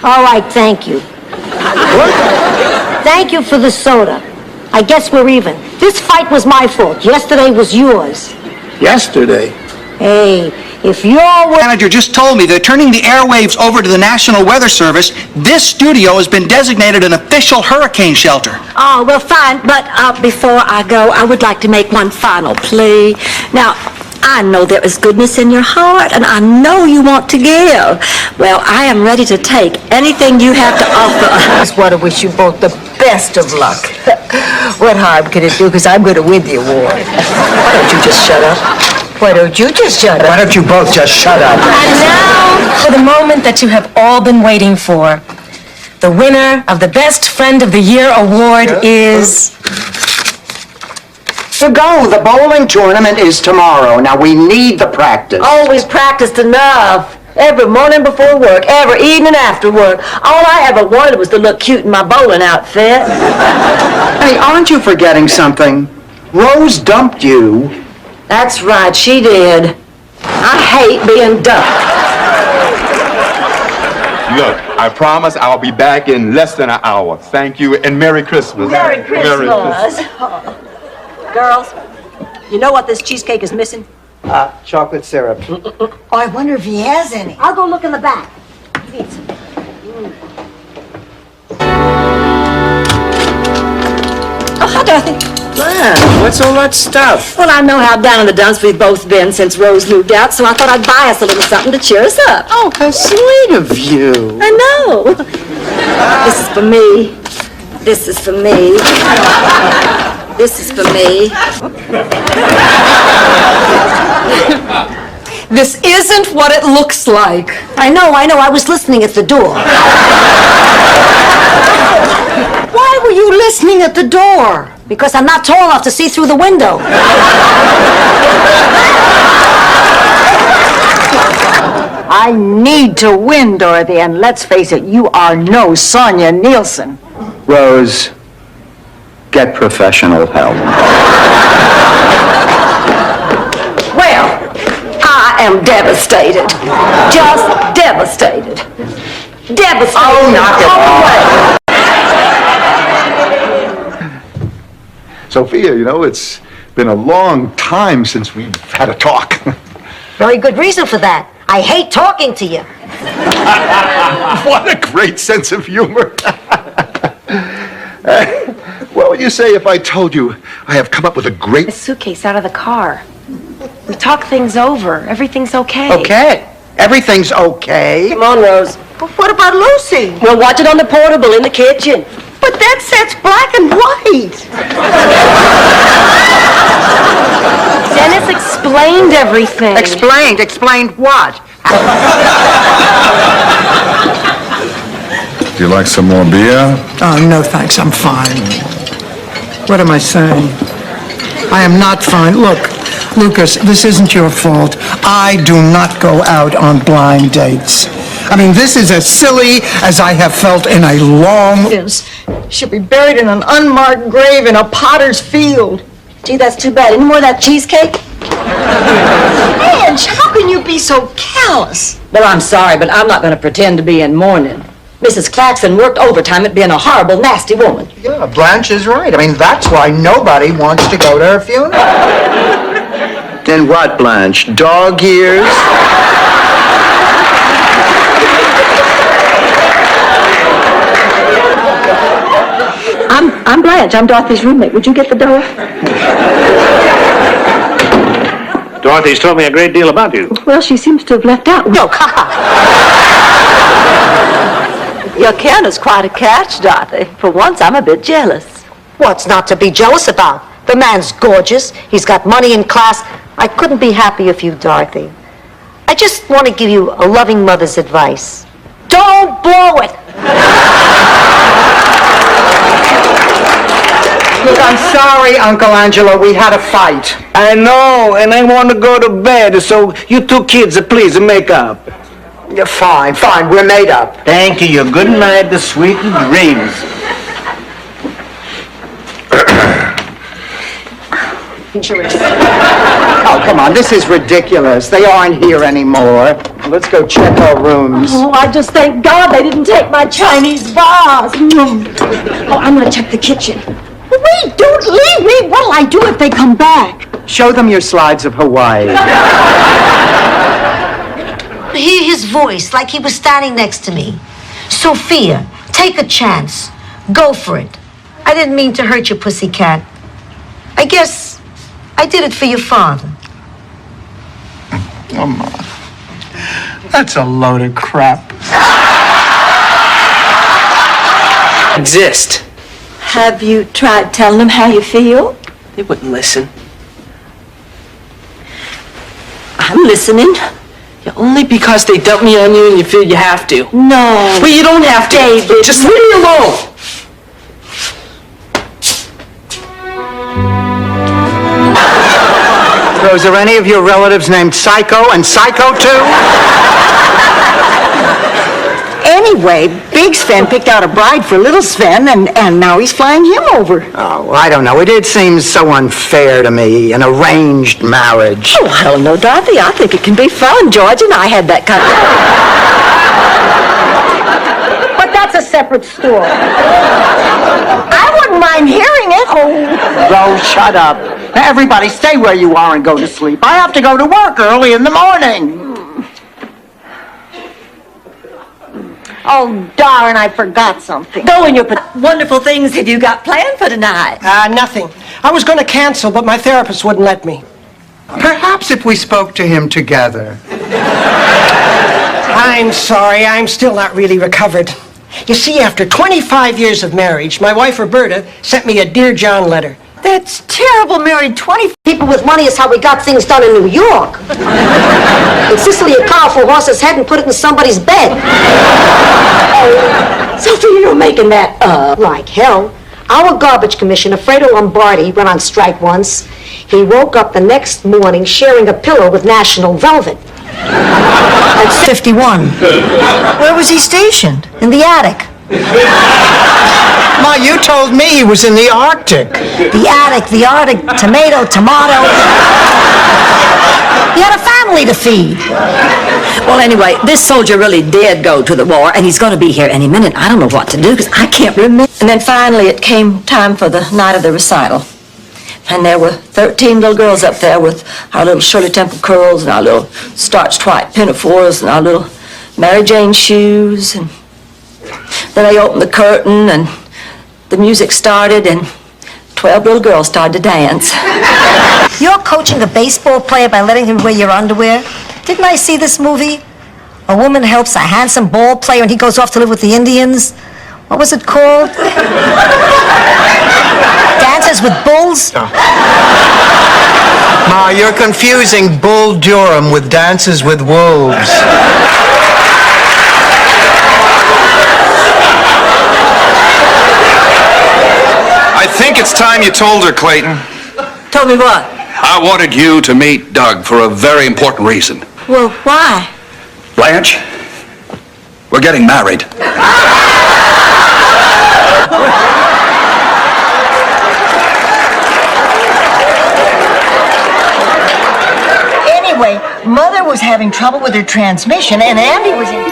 All right, thank you. What? Thank you for the soda. I guess we're even. This fight was my fault. Yesterday was yours. Yesterday? Hey, if you're... Manager just told me they're turning the airwaves over to the National Weather Service. This studio has been designated an official hurricane shelter. Oh, well, fine. But before I go, I would like to make one final plea. Now, I know there is goodness in your heart, and I know you want to give. Well, I am ready to take anything you have to offer. I just want to wish you both the best of luck. What harm can it do? Because I'm going to win the award. Why don't you just shut up? Why don't you just shut up? Why don't you both just shut up? And now, for the moment that you have all been waiting for. The winner of the Best Friend of the Year award is... So go. The bowling tournament is tomorrow. Now, we need the practice. Always practiced enough. Every morning before work, every evening after work. All I ever wanted was to look cute in my bowling outfit. Hey, aren't you forgetting something? Rose dumped you. That's right, she did. I hate being dumped. Look, I promise I'll be back in less than an hour. Thank you, and Merry Christmas. Merry Christmas. Merry Christmas. Girls, you know what this cheesecake is missing? Chocolate syrup. Oh, I wonder if he has any. I'll go look in the back. Oh, hi, Dorothy. Man, what's all that stuff? Well, I know how down in the dumps we've both been since Rose moved out, so I thought I'd buy us a little something to cheer us up. Oh, how sweet of you. I know. This is for me. This is for me. This is for me. This isn't what it looks like. I know. I was listening at the door. Why were you listening at the door? Because I'm not tall enough to see through the window. I need to win, Dorothy, and let's face it, you are no Sonia Nielsen. Rose, get professional help. Well, I am devastated. Just devastated. Devastated. Oh, knock it off. Sophia, you know, it's been a long time since we've had a talk. Very good reason for that. I hate talking to you. What a great sense of humor. What would you say if I told you I have come up with a great... The suitcase out of the car. We talk things over. Everything's okay. Okay. Everything's okay. Come on, Rose. But what about Lucy? We'll watch it on the portable in the kitchen. But that set's black and white. Dennis explained everything. Explained? Explained what? Do you like some more beer? Oh, no, thanks. I'm fine. What am I saying? I am not fine. Look, Lucas, this isn't your fault. I do not go out on blind dates. I mean, this is as silly as I have felt in a long... She'll be buried in an unmarked grave in a potter's field. Gee, that's too bad. Any more of that cheesecake? Ange, how can you be so callous? Well, I'm sorry, but I'm not going to pretend to be in mourning. Mrs. Claxton worked overtime at being a horrible, nasty woman. Yeah, Blanche is right. I mean, that's why nobody wants to go to her funeral. Then what, Blanche? Dog years? I'm Blanche. I'm Dorothy's roommate. Would you get the door? Dorothy's told me a great deal about you. Well, she seems to have left out. No, Your Ken is quite a catch, Dorothy. For once, I'm a bit jealous. What's not to be jealous about? The man's gorgeous. He's got money in class. I couldn't be happier for you, Dorothy. I just want to give you a loving mother's advice. Don't blow it! Look, I'm sorry, Uncle Angelo. We had a fight. I know, and I want to go to bed, so you two kids, please, make up. Yeah, fine. We're made up. Thank you. Good night, the sweet dreams. Oh, come on. This is ridiculous. They aren't here anymore. Let's go check our rooms. Oh, I just thank God they didn't take my Chinese vase. Oh, I'm gonna check the kitchen. Wait, don't leave me. What'll I do if they come back? Show them your slides of Hawaii. Hear his voice like he was standing next to me. Sophia, take a chance. Go for it. I didn't mean to hurt you, pussycat. I guess I did it for your father. Oh, Ma. That's a load of crap. Exist. Have you tried telling them how you feel? They wouldn't listen. I'm listening. Yeah, only because they dump me on you and you feel you have to. No. But you don't have to. David. Just leave me alone. Rose, are any of your relatives named Psycho and Psycho too? Anyway, Big Sven picked out a bride for Little Sven, and now he's flying him over. Oh, I don't know. It seems so unfair to me, an arranged marriage. Oh, I don't know, Dorothy. I think it can be fun. George and I had that kind of... But that's a separate story. I wouldn't mind hearing it. Rose, shut up. Now, everybody stay where you are and go to sleep. I have to go to work early in the morning. Oh, darn, I forgot something. Go in your wonderful things have you got planned for tonight? Nothing. I was going to cancel, but my therapist wouldn't let me. Perhaps if we spoke to him together. I'm sorry, I'm still not really recovered. You see, after 25 years of marriage, my wife Roberta sent me a Dear John letter. That's terrible, married 20 people with money is how we got things done in New York. In Sicily, a car off a horse's head and put it in somebody's bed. Sophie, you're making that up. Like hell. Our garbage commissioner, Fredo Lombardi, went on strike once. He woke up the next morning sharing a pillow with National Velvet. At 51. Where was he stationed? In the attic. Ma, you told me he was in the Arctic. The Arctic, tomato. He had a family to feed. Well, anyway, this soldier really did go to the war, and he's going to be here any minute. I don't know what to do, because I can't remember. And then finally it came time for the night of the recital. And there were 13 little girls up there with our little Shirley Temple curls and our little starched white pinafores and our little Mary Jane shoes. And then they opened the curtain, and the music started, and 12 little girls started to dance. You're coaching a baseball player by letting him wear your underwear? Didn't I see this movie? A woman helps a handsome ball player and he goes off to live with the Indians. What was it called? Dances with Bulls? Ma, you're confusing Bull Durham with Dances with Wolves. I think it's time you told her, Clayton. Told me what? I wanted you to meet Doug for a very important reason. Well, why? Blanche, we're getting married. Anyway, Mother was having trouble with her transmission, and Andy was in...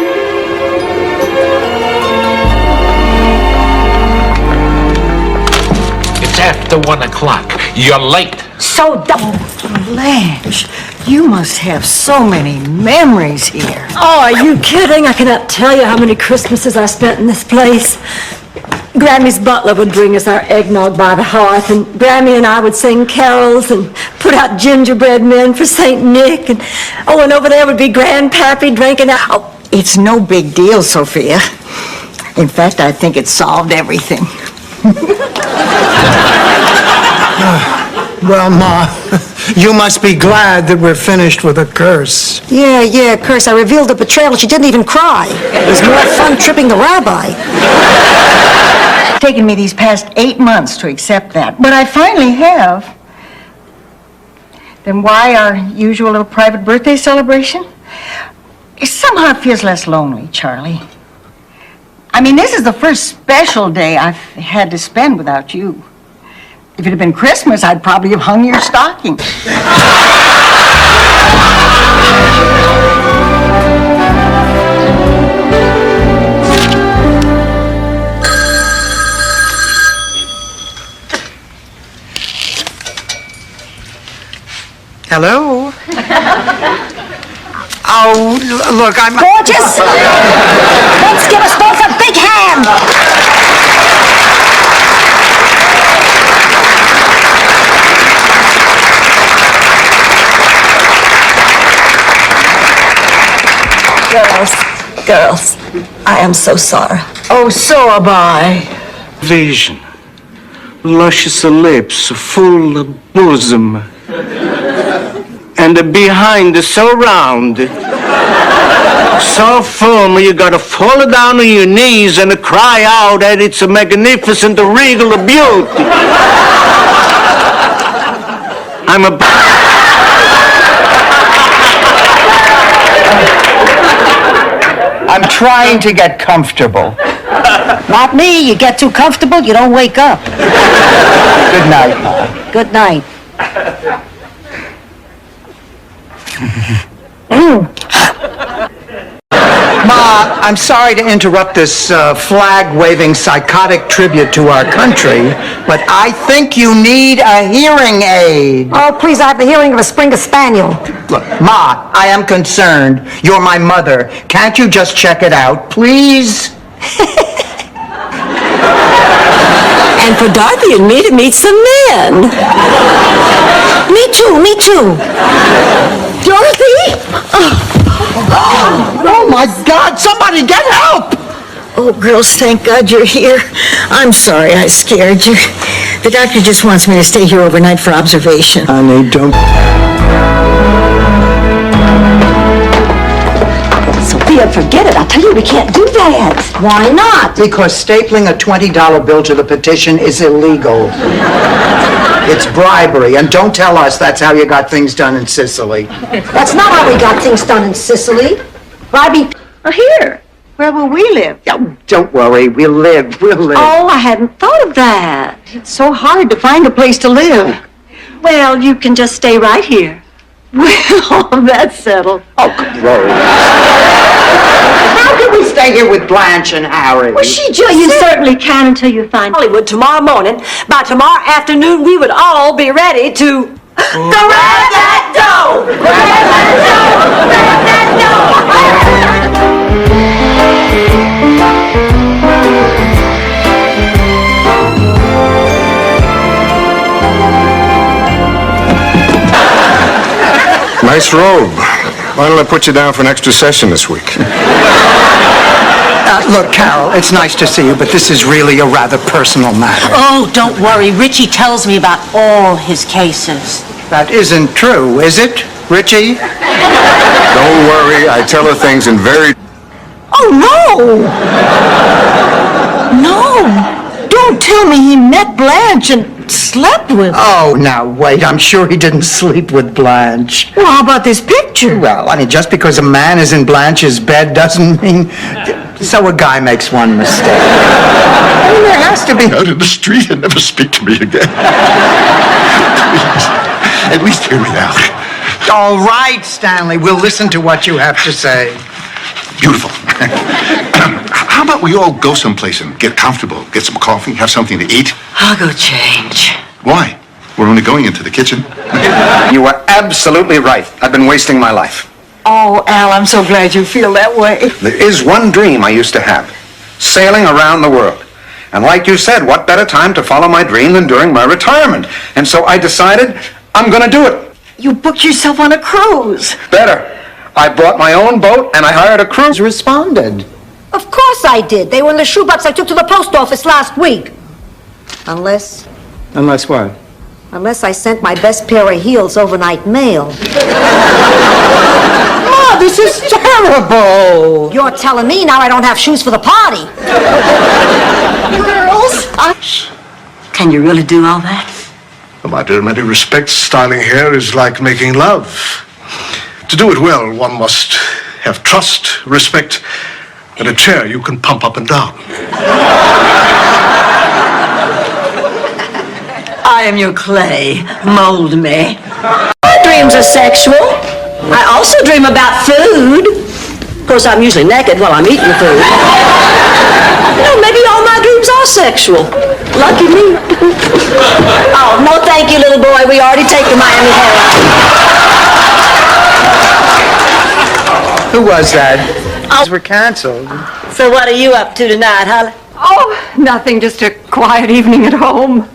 It's after 1 o'clock. You're late. So dumb. Blanche, you must have so many memories here. Oh, are you kidding? I cannot tell you how many Christmases I spent in this place. Grammy's butler would bring us our eggnog by the hearth, and Grammy and I would sing carols and put out gingerbread men for St. Nick, and over there would be Grandpappy drinking out. Oh, it's no big deal, Sophia. In fact, I think it solved everything. Well, Ma, you must be glad that we're finished with a curse. Yeah, curse. I revealed the betrayal. She didn't even cry. It was more fun tripping the rabbi. It's taken me these past 8 months to accept that, but I finally have. Then why our usual little private birthday celebration? It somehow feels less lonely, Charlie. I mean, this is the first special day I've had to spend without you. If it had been Christmas, I'd probably have hung your stocking. Hello? Oh, look, I'm... Gorgeous! Let's give us both a big hand! Girls, I am so sorry. Oh, so am I. Vision. Luscious lips, full bosom. And the behind is so round. So firm, you gotta fall down on your knees and cry out that it's a magnificent regal beauty. I'm a... I'm trying to get comfortable. Not me. You get too comfortable, you don't wake up. Good night, Ma. Good night. Ma, I'm sorry to interrupt this flag-waving psychotic tribute to our country, but I think you need a hearing aid. Oh, please, I have the hearing of a Springer Spaniel. Look, Ma, I am concerned. You're my mother. Can't you just check it out, please? And for Dorothy and me to meet some men. Me too, me too. Dorothy? Oh, my God, somebody get help! Oh, girls, thank God you're here. I'm sorry I scared you. The doctor just wants me to stay here overnight for observation. Honey, don't... Sophia, forget it. I tell you, we can't do that. Why not? Because stapling a $20 bill to the petition is illegal. It's bribery, and don't tell us that's how you got things done in Sicily. That's not how we got things done in Sicily. Bribing... Here. Where will we live? Oh, don't worry, we'll live. Oh, I hadn't thought of that. It's so hard to find a place to live. Well, you can just stay right here. Well, that's settled. Oh, gross. How can we stay here with Blanche and Harry? Well, you certainly can until you find Hollywood tomorrow morning. By tomorrow afternoon, we would all be ready to grab that dough! Grab that dough! Grab that Nice robe. Why don't I put you down for an extra session this week? Look, Carol, it's nice to see you, but this is really a rather personal matter. Oh, don't worry. Richie tells me about all his cases. That isn't true, is it, Richie? Don't worry, I tell her things in very... Oh, no! No! Don't tell me he met Blanche and slept with her. Oh, now, wait, I'm sure he didn't sleep with Blanche. Well, how about this picture? Well, I mean, just because a man is in Blanche's bed doesn't mean... So a guy makes one mistake. I mean, there has to be... Out in the street and never speak to me again. Please, at least hear me out. All right, Stanley, we'll listen to what you have to say. Beautiful. How about we all go someplace and get comfortable, get some coffee, have something to eat? I'll go change. Why? We're only going into the kitchen. You are absolutely right. I've been wasting my life. Oh, Al, I'm so glad you feel that way. There is one dream I used to have, sailing around the world. And like you said, what better time to follow my dream than during my retirement? And so I decided I'm going to do it. You booked yourself on a cruise. Better. I bought my own boat and I hired a cruise. Responded. Of course I did. They were in the shoebox I took to the post office last week. Unless what? I sent my best pair of heels overnight mail. Oh, this is terrible. You're telling me now I don't have shoes for the party. Girls, Can you really do all that? Well, my dear, in many respects, styling hair is like making love. To do it well, one must have trust, respect, and a chair you can pump up and down. I am your clay. Mold me. My dreams are sexual. I also dream about food. Of course, I'm usually naked while I'm eating the food. Maybe all my dreams are sexual. Lucky me. Oh, no thank you, little boy. We already take the Miami Herald. Who was that? We're canceled. So what are you up to tonight, Holly? Oh, nothing, just a quiet evening at home.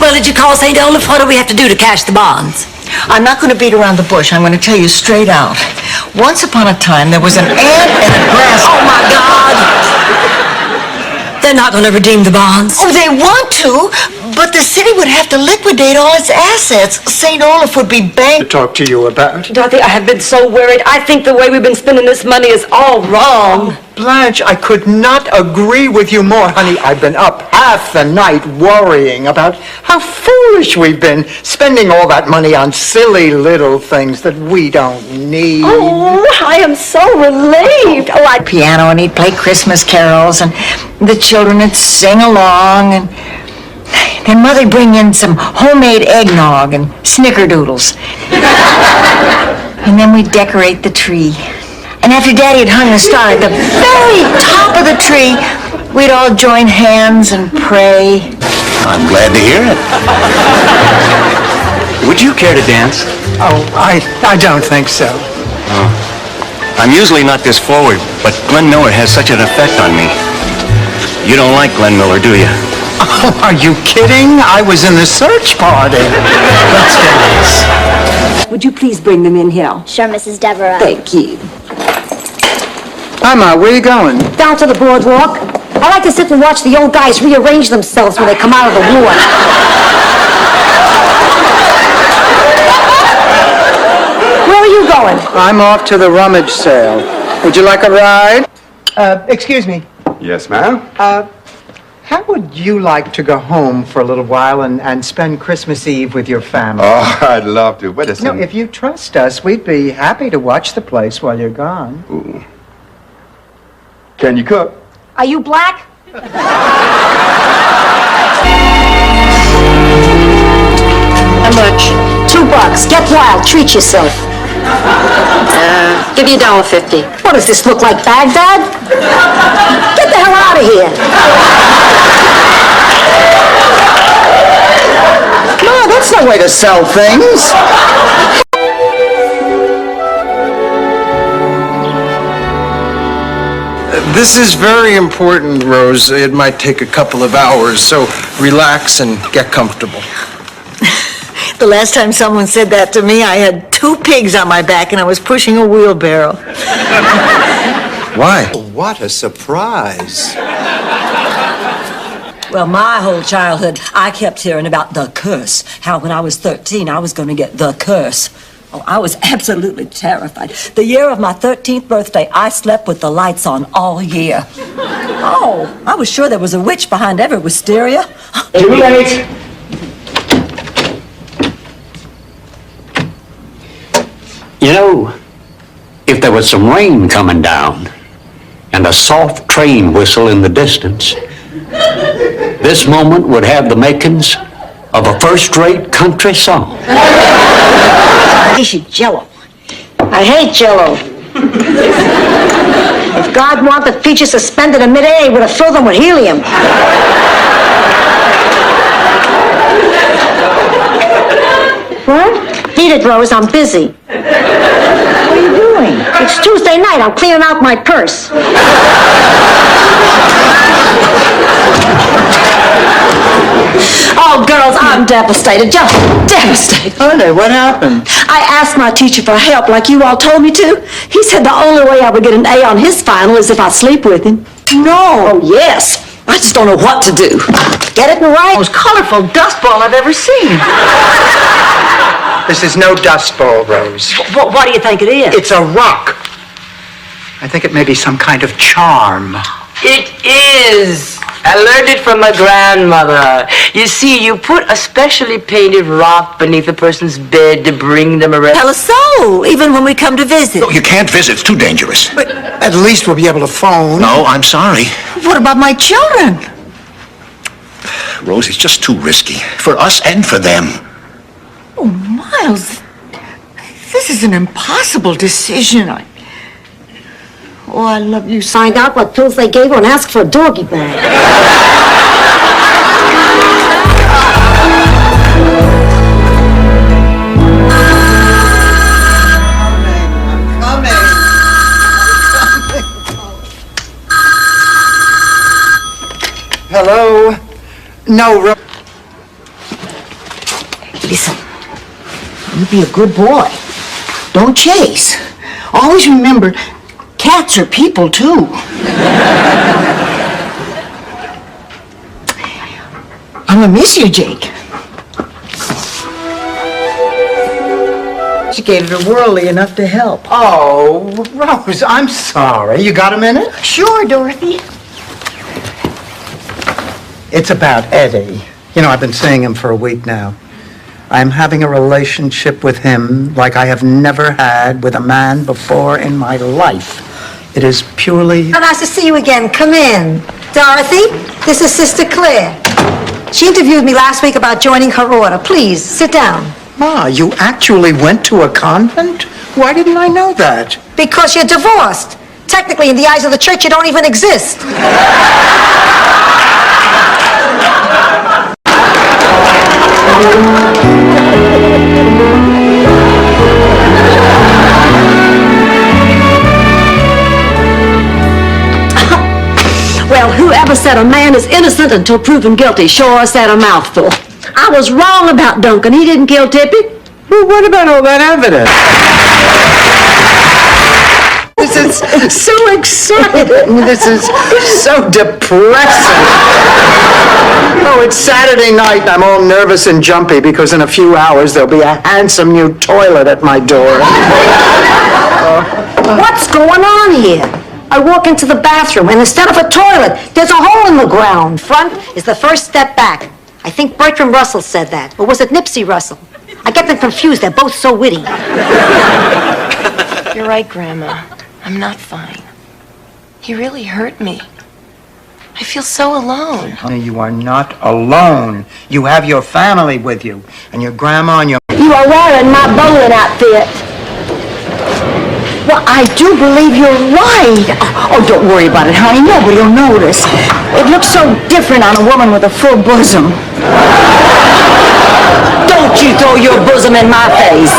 Well, did you call St. Olaf? What do we have to do to cash the bonds? I'm not going to beat around the bush. I'm going to tell you straight out. Once upon a time, there was an ant and a grass... Oh, my God! They're not going to redeem the bonds. Oh, they want to, but the city would have to liquidate all its assets. St. Olaf would be bankrupt. To talk to you about. Dorothy, I have been so worried. I think the way we've been spending this money is all wrong. Blanche, I could not agree with you more, honey. I've been up half the night worrying about how foolish we've been spending all that money on silly little things that we don't need. Oh, I am so relieved. Oh, Piano, and he'd play Christmas carols, and the children would sing along, and then Mother'd bring in some homemade eggnog and snickerdoodles. And then we'd decorate the tree. And after Daddy had hung the star at the very top of the tree, we'd all join hands and pray. I'm glad to hear it. Would you care to dance? Oh, I don't think so. I'm usually not this forward, but Glenn Miller has such an effect on me. You don't like Glenn Miller, do you? Oh, are you kidding? I was in the search party. Let's dance. would you please bring them in here? Sure, Mrs. Devereux. Thank you. Emma, where are you going? Down to the boardwalk. I like to sit and watch the old guys rearrange themselves when they come out of the war. Where are you going? I'm off to the rummage sale. Would you like a ride? Excuse me. Yes, ma'am? How would you like to go home for a little while and spend Christmas Eve with your family? Oh, I'd love to. But No, if you trust us, we'd be happy to watch the place while you're gone. Ooh. Can you cook? Are you black? How much? $2. Get wild. Treat yourself. Give you $1.50. What does this look like, Baghdad? Get the hell out of here. No, that's no way to sell things. This is very important, Rose. It might take a couple of hours, so relax and get comfortable. The last time someone said that to me, I had 2 pigs on my back and I was pushing a wheelbarrow. Why? What a surprise. Well, my whole childhood, I kept hearing about the curse. How when I was 13, I was going to get the curse. Oh, I was absolutely terrified. The year of my 13th birthday, I slept with the lights on all year. Oh, I was sure there was a witch behind every wisteria. Too late. You know, if there was some rain coming down and a soft train whistle in the distance, this moment would have the makings of a first-rate country song. I should Jell-O. I hate Jell-O. If God wanted peaches suspended in midair, he would have filled them with helium. What? Beat it, Rose. I'm busy. What are you doing? It's Tuesday night. I'm cleaning out my purse. Oh, girls, I'm devastated, just devastated. Honey, what happened? I asked my teacher for help like you all told me to. He said the only way I would get an A on his final is if I sleep with him. No. Oh, yes. I just don't know what to do. Get it in right? Most colorful dust ball I've ever seen. This is no dust bowl, Rose. What do you think it is? It's a rock. I think it may be some kind of charm. It is. I learned it from my grandmother. You see, you put a specially painted rock beneath a person's bed to bring them around. Tell us so, even when we come to visit. No, you can't visit. It's too dangerous. But at least we'll be able to phone. No, I'm sorry. What about my children? Rose, it's just too risky. For us and for them. Oh, Miles, this is an impossible decision. Oh, I love you so. Find out what pills they gave her and ask for a doggy bag. Hello? No, Listen, you be a good boy. Don't chase. Always remember, cats are people too. I'm gonna miss you, Jake. She gave it a whirly enough to help. Oh, Rose, I'm sorry. You got a minute? Sure, Dorothy. It's about Eddie. You know, I've been seeing him for a week now. I'm having a relationship with him like I have never had with a man before in my life. It is purely... Oh, nice to see you again. Come in. Dorothy, this is Sister Claire. She interviewed me last week about joining her order. Please, sit down. Ma, you actually went to a convent? Why didn't I know that? Because you're divorced. Technically, in the eyes of the church, you don't even exist. Well, whoever said a man is innocent until proven guilty sure said a mouthful. I was wrong about Duncan. He didn't kill Tippy. Well, what about all that evidence? This is so exciting. This is so depressing. Oh, it's Saturday night and I'm all nervous and jumpy because in a few hours there'll be a handsome new toilet at my door. What's going on here? I walk into the bathroom, and instead of a toilet, there's a hole in the ground. Front is the first step back. I think Bertrand Russell said that. Or was it Nipsey Russell? I get them confused. They're both so witty. You're right, Grandma. I'm not fine. He really hurt me. I feel so alone. Honey, you are not alone. You have your family with you, and your grandma and your... You are wearing my bowling outfit. Well, I do believe you're right. Oh, don't worry about it, honey. Nobody will notice. It looks so different on a woman with a full bosom. Don't you throw your bosom in my face.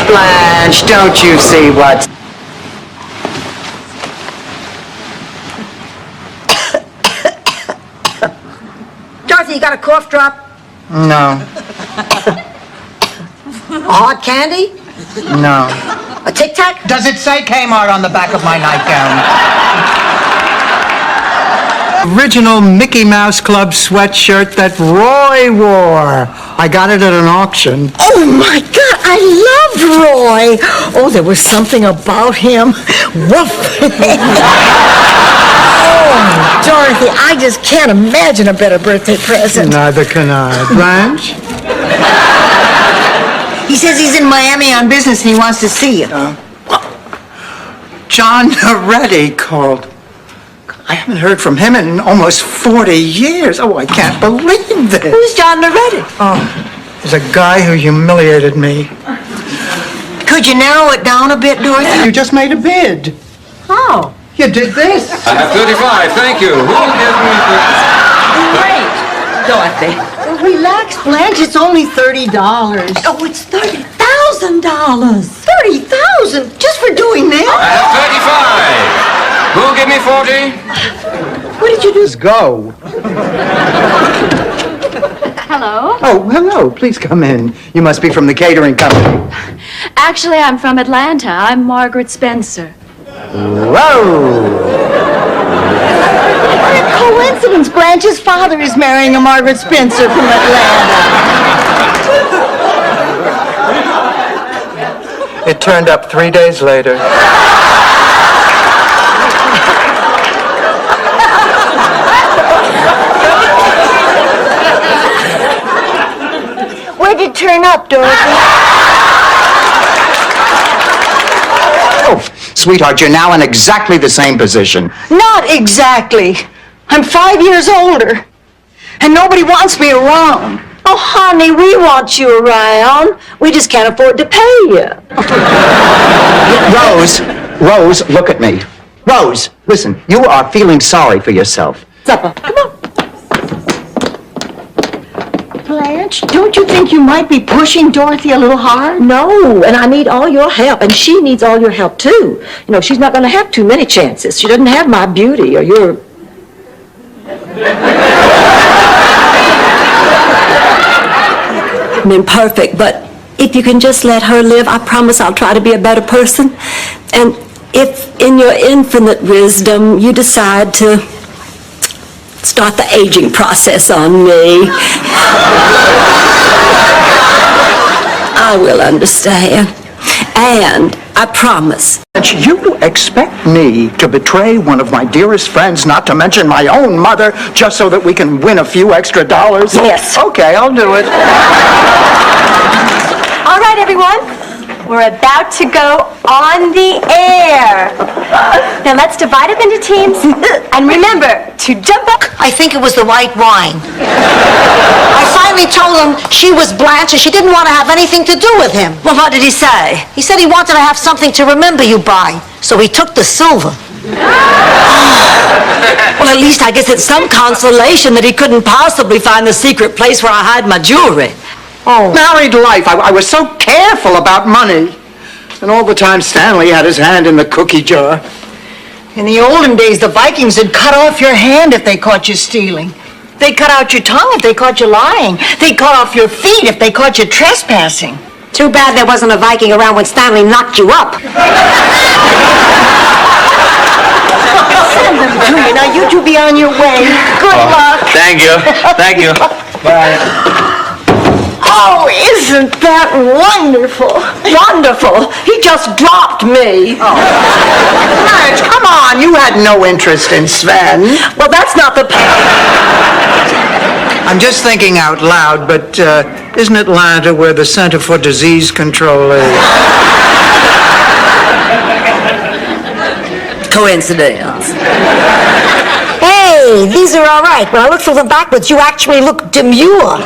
Blanche, don't you see what's... Dorothy, you got a cough drop? No, A hard candy? no. A Tic Tac? Does it say Kmart on the back of my nightgown? Original Mickey Mouse Club sweatshirt that Roy wore. I got it at an auction. Oh, my God, I love Roy. Oh, there was something about him. Woof. Oh, Dorothy, I just can't imagine a better birthday present. Neither can I. Blanche? He says he's in Miami on business and he wants to see you. John Reddy called. I haven't heard from him in almost 40 years. Oh, I can't believe this. Who's John Loretti? Oh, there's a guy who humiliated me. Could you narrow it down a bit, Dorothy? You just made a bid. Oh. You did this. I have 35, thank you. Who will give me Great, Dorothy. Well, relax, Blanche. It's only $30. Oh, it's $30,000. $30,000 just for doing that? I have 35. Who will give me 40? What did you do? Let's go. Hello. Oh, hello. Please come in. You must be from the catering company. Actually, I'm from Atlanta. I'm Margaret Spencer. Whoa! What a coincidence. Blanche's father is marrying a Margaret Spencer from Atlanta. It turned up 3 days later. Where'd it turn up, Dorothy? Oh, sweetheart, you're now in exactly the same position. Not exactly. I'm 5 years older, and nobody wants me around. Oh, honey, we want you around. We just can't afford to pay you. Rose, Rose, look at me. Rose, listen, you are feeling sorry for yourself. Supper. Come on. Blanche, don't you think you might be pushing Dorothy a little hard? No, and I need all your help, and she needs all your help, too. You know, she's not going to have too many chances. She doesn't have my beauty or your... I'm imperfect, but if you can just let her live, I promise I'll try to be a better person. And if, in your infinite wisdom, you decide to start the aging process on me, I will understand. And I promise. You expect me to betray one of my dearest friends, not to mention my own mother, just so that we can win a few extra dollars? Yes. Okay, I'll do it. All right, everyone. We're about to go on the air. Now let's divide up into teams. And remember to jump up. I think it was the white wine. I finally told him she was Blanche and she didn't want to have anything to do with him. Well, what did he say? He said he wanted to have something to remember you by, so he took the silver. Well, at least I guess it's some consolation that he couldn't possibly find the secret place where I hide my jewelry. Oh. Married life, I was so careful about money. And all the time Stanley had his hand in the cookie jar. In the olden days, the Vikings would cut off your hand if they caught you stealing. They'd cut out your tongue if they caught you lying. They'd cut off your feet if they caught you trespassing. Too bad there wasn't a Viking around when Stanley knocked you up. Send them to you. Now, you two be on your way. Good luck. Thank you. Thank you. Bye. Oh, isn't that wonderful? Wonderful. He just dropped me. Oh. Blanche, come on. You had no interest in Sven. Well, that's not the... I'm just thinking out loud, but isn't Atlanta where the Center for Disease Control is? Coincidence. Hey, these are all right. When I look through them backwards, you actually look demure.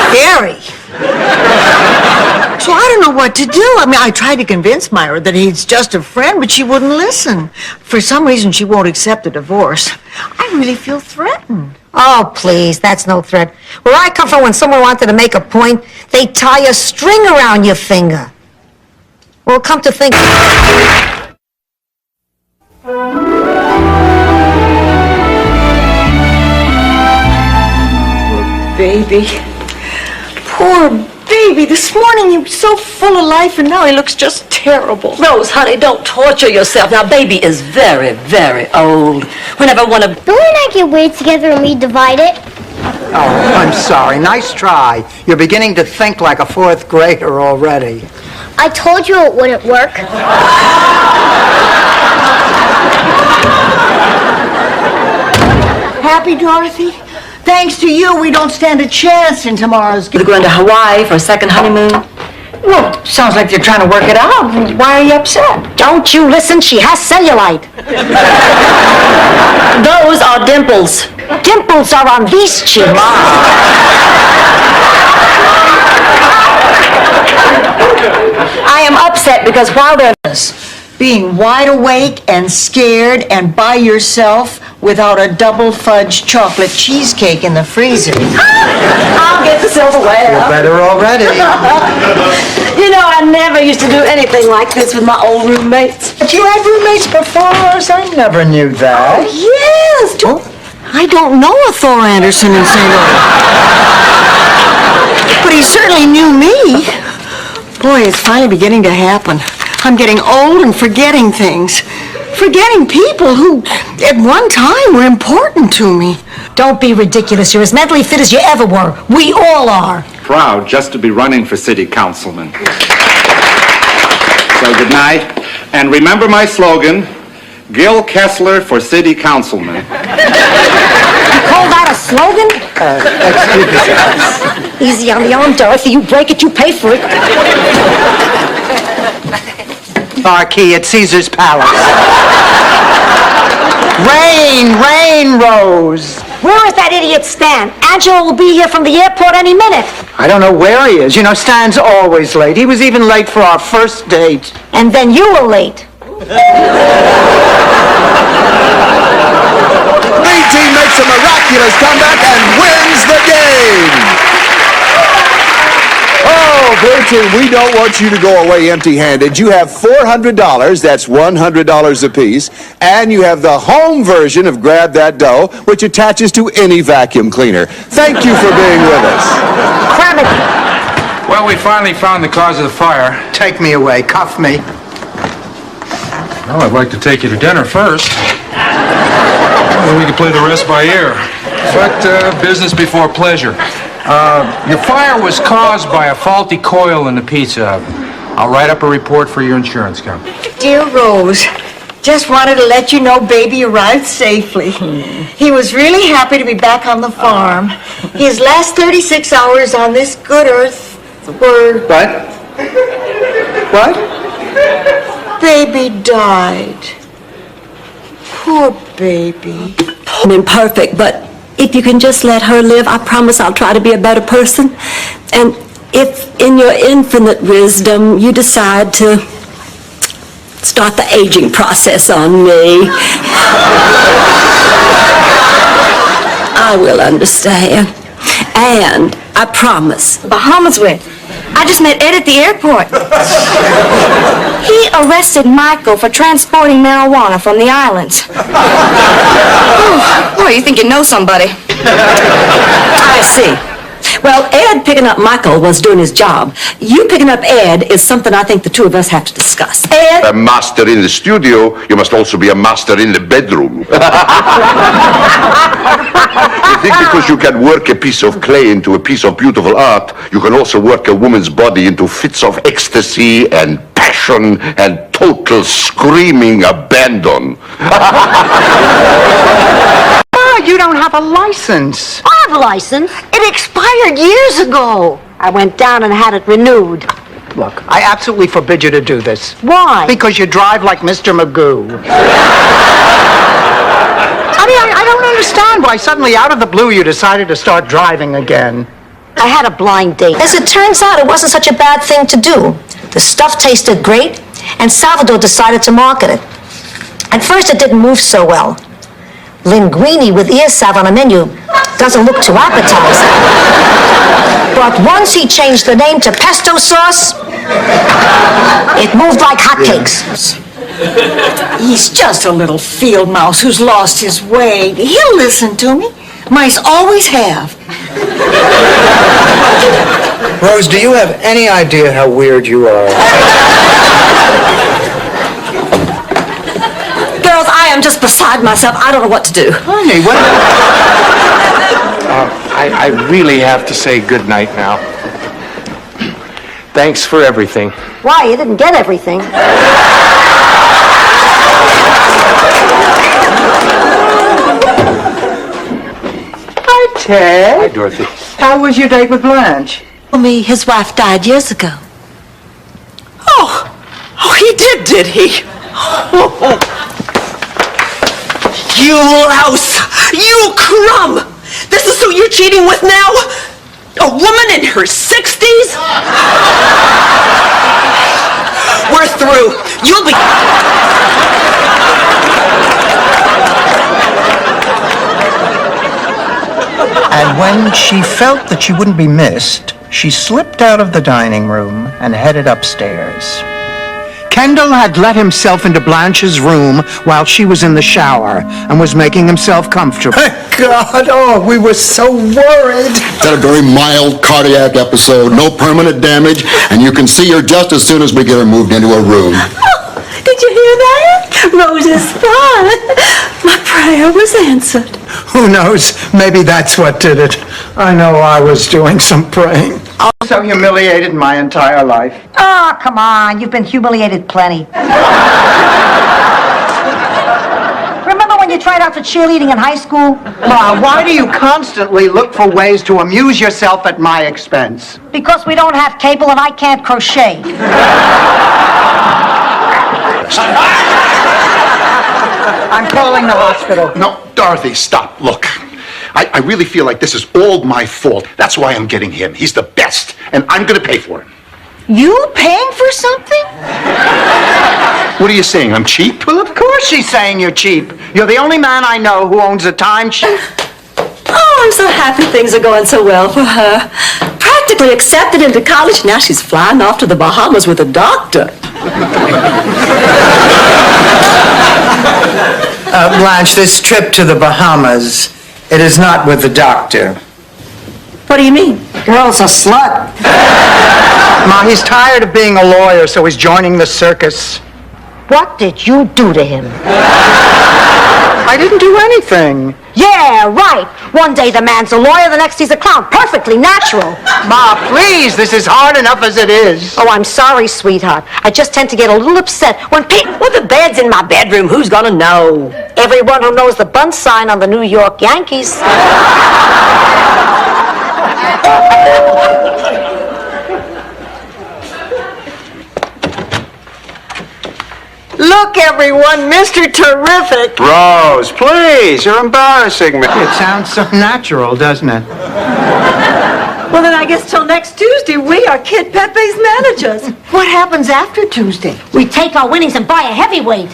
Scary. So I don't know what to do. I mean, I tried to convince Myra that he's just a friend, but she wouldn't listen. For some reason, she won't accept a divorce. I really feel threatened. Oh, please, that's no threat. Where I come from, when someone wanted to make a point, they tie a string around your finger. Well, come to think... Baby. Poor baby. This morning he was so full of life, and now he looks just terrible. Rose, honey, don't torture yourself. Now, baby is very, very old. Whenever one of... Don't we not get weight together and we divide it? Oh, I'm sorry. Nice try. You're beginning to think like a fourth grader already. I told you it wouldn't work. Happy, Dorothy? Thanks to you, we don't stand a chance in tomorrow's game. They're going to Hawaii for a second honeymoon? Well, sounds like they're trying to work it out. Why are you upset? Don't you listen, she has cellulite. Those are dimples. Dimples are on these cheeks. I am upset because while they're... Being wide awake and scared and by yourself without a double fudge chocolate cheesecake in the freezer. I'll get the silverware. You're better already. You know, I never used to do anything like this with my old roommates. But you had roommates before us? I never knew that. Yes. I don't know a Thor Anderson in St. Louis. But he certainly knew me. Boy, it's finally beginning to happen. I'm getting old and forgetting things. Forgetting people who, at one time, were important to me. Don't be ridiculous. You're as mentally fit as you ever were. We all are. Proud just to be running for city councilman. So good night. And remember my slogan, Gil Kessler for city councilman. You call that a slogan? Excuse me. Easy on the arm, Dorothy. You break it, you pay for it. Marquee at Caesar's Palace. Rain, Rose. Where is that idiot Stan? Angelo will be here from the airport any minute. I don't know where he is. You know, Stan's always late. He was even late for our first date. And then you were late. B-Team makes a miraculous comeback and wins the game. Oh, Blue Team, we don't want you to go away empty-handed. You have $400, that's $100 apiece, and you have the home version of Grab That Dough, which attaches to any vacuum cleaner. Thank you for being with us. Cram it. Well, we finally found the cause of the fire. Take me away. Cuff me. Well, I'd like to take you to dinner first. Well, we can play the rest by ear. But business before pleasure. Your fire was caused by a faulty coil in the pizza oven. I'll write up a report for your insurance company. Dear Rose, just wanted to let you know baby arrived safely. He was really happy to be back on the farm. His last 36 hours on this good earth were... What? What? Baby died. Poor baby. I'm imperfect, but if you can just let her live, I promise I'll try to be a better person. And if in your infinite wisdom you decide to start the aging process on me, I will understand. And I promise. Bahamas with. I just met Ed at the airport. He arrested Michael for transporting marijuana from the islands. Oh, you think you know somebody? I see. Well, Ed picking up Michael was doing his job. You picking up Ed is something I think the two of us have to discuss. Ed? A master in the studio, you must also be a master in the bedroom. You think because you can work a piece of clay into a piece of beautiful art, you can also work a woman's body into fits of ecstasy and passion and total screaming abandon. You don't have a license. I have a license. It expired years ago. I went down and had it renewed. Look, I absolutely forbid you to do this. Why? Because you drive like Mr. Magoo. I don't understand why suddenly out of the blue you decided to start driving again. I had a blind date. As it turns out, it wasn't such a bad thing to do. The stuff tasted great, and Salvador decided to market it. At first, it didn't move so well. Linguine with ear salve on a menu doesn't look too appetizing. But once he changed the name to pesto sauce, it moved like hotcakes. He's just a little field mouse who's lost his way. He'll listen to me. Mice always have. Rose, do you have any idea how weird you are? Girls, I am just beside myself. I don't know what to do. Honey, what? I really have to say good night now. Thanks for everything. Why? You didn't get everything. Hi, Ted. Hi, Dorothy. How was your date with Blanche? Told me his wife died years ago. Oh, he did he? You louse! You crumb! This is who you're cheating with now? A woman in her 60s? We're through. You'll be... And when she felt that she wouldn't be missed, she slipped out of the dining room and headed upstairs. Kendall had let himself into Blanche's room while she was in the shower and was making himself comfortable. God, oh, we were so worried. Had a very mild cardiac episode, no permanent damage, and you can see her just as soon as we get her moved into her room. Did you hear that? Rose is fine. My prayer was answered. Who knows? Maybe that's what did it. I know I was doing some praying. I'm so humiliated my entire life. Oh, come on. You've been humiliated plenty. Remember when you tried out for cheerleading in high school? Ma, why do you constantly look for ways to amuse yourself at my expense? Because we don't have cable and I can't crochet. I'm calling the hospital. No, Dorothy, stop. Look, I really feel like this is all my fault. That's why I'm getting him. He's the best, and I'm going to pay for him. You paying for something? What are you saying? I'm cheap? Well, of course she's saying you're cheap. You're the only man I know who owns a timeshare. Oh, I'm so happy things are going so well for her. Practically accepted into college. Now she's flying off to the Bahamas with a doctor. Blanche, this trip to the Bahamas, it is not with the doctor. What do you mean? Girl's a slut. Ma, he's tired of being a lawyer, so he's joining the circus. What did you do to him? I didn't do anything. Yeah, right. One day the man's a lawyer, the next he's a clown. Perfectly natural. Ma, please, this is hard enough as it is. Oh, I'm sorry, sweetheart. I just tend to get a little upset when people... Well, the bed's in my bedroom. Who's gonna know? Everyone who knows the bunt sign on the New York Yankees. Look, everyone, Mr. Terrific. Rose, please, you're embarrassing me. It sounds so natural, doesn't it? Well, then I guess till next Tuesday, we are Kid Pepe's managers. What happens after Tuesday? We take our winnings and buy a heavyweight.